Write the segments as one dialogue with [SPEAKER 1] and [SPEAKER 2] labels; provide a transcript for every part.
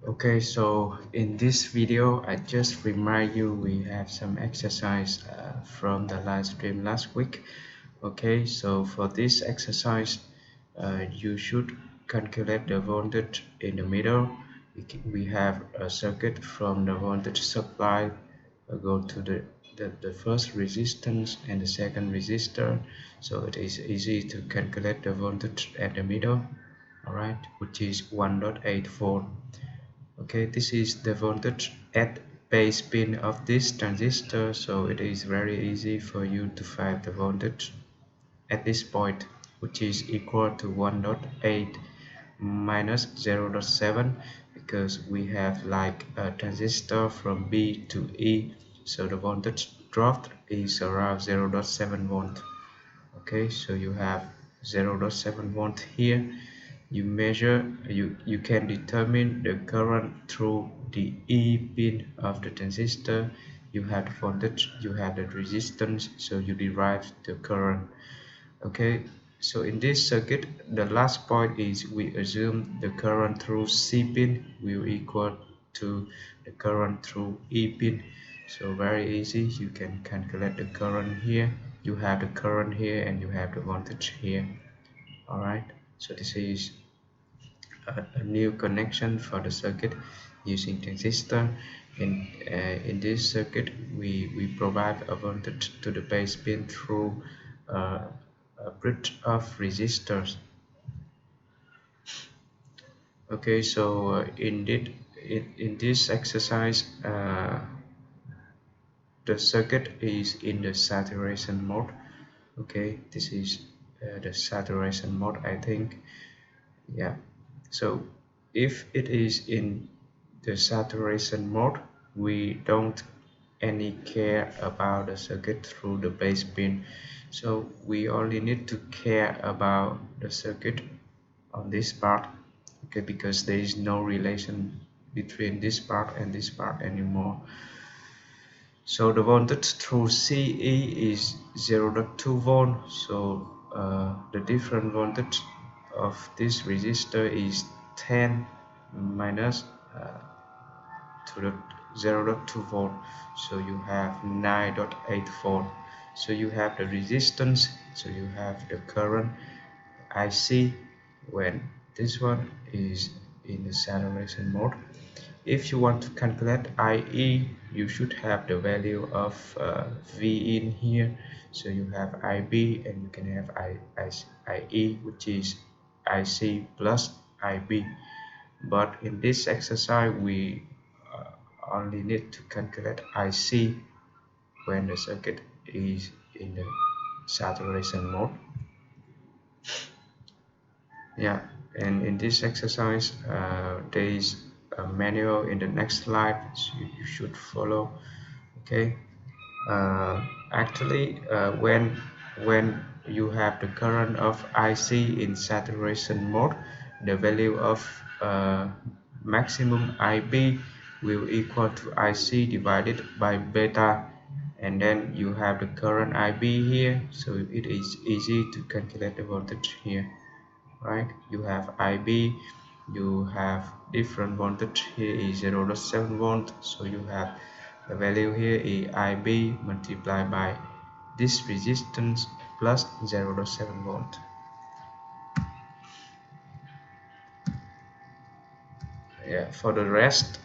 [SPEAKER 1] Okay, so in this video, I just remind you we have some exercise from the live stream last week. Okay, so for this exercise, you should calculate the voltage in the middle. We have a circuit from the voltage supply go to the first resistance and the second resistor. So it is easy to calculate the voltage at the middle, all right, which is 1.8 volt. Okay, this is the voltage at base pin of this transistor, so it is very easy for you to find the voltage at this point, which is equal to 1.8 minus 0.7, because we have like a transistor from B to E, so the voltage dropped is around 0.7 volt. Okay, so you have 0.7 volt here. You can determine the current through the E pin of the transistor. You have the voltage, you have the resistance, so you derive the current. Okay, so in this circuit, the last point is we assume the current through C pin will equal to the current through E pin. So very easy, you can calculate the current here. You have the current here and you have the voltage here. All right, so this is a new connection for the circuit using transistor. In this circuit, we provide a voltage to the base pin through a bridge of resistors. Okay, so in this exercise, the circuit is in the saturation mode. Okay, this is the saturation mode, I think. Yeah, so if it is in the saturation mode, we don't any care about the circuit through the base pin, so we only need to care about the circuit on this part. Okay, because there is no relation between this part and this part anymore. So the voltage through CE is 0.2 volt, so the different voltage of this resistor is 10 minus to the 0.2 volt, so you have 9.8 volt. So you have the resistance, so you have the current IC when this one is in the saturation mode. If you want to calculate IE, you should have the value of V in here. So you have IB and you can have IE, which is IC plus IB. But in this exercise, we only need to calculate IC when the circuit is in the saturation mode. Yeah, and in this exercise, there is a manual in the next slide, so you should follow. Okay, actually, when you have the current of IC in saturation mode, the value of maximum IB will equal to IC divided by beta, and then you have the current IB here, so it is easy to calculate the voltage here. Right, you have IB, you have different voltage. Here is 0.7 volt, so you have the value here is IB multiplied by this resistance plus 0.7 volt. Yeah, for the rest,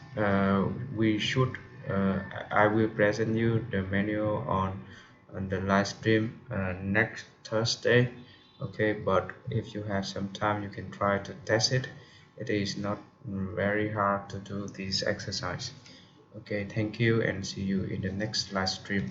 [SPEAKER 1] we should I will present you the manual on the live stream next Thursday. Okay, but if you have some time, you can try to test it. It is not very hard to do this exercise. Okay, thank you and see you in the next live stream.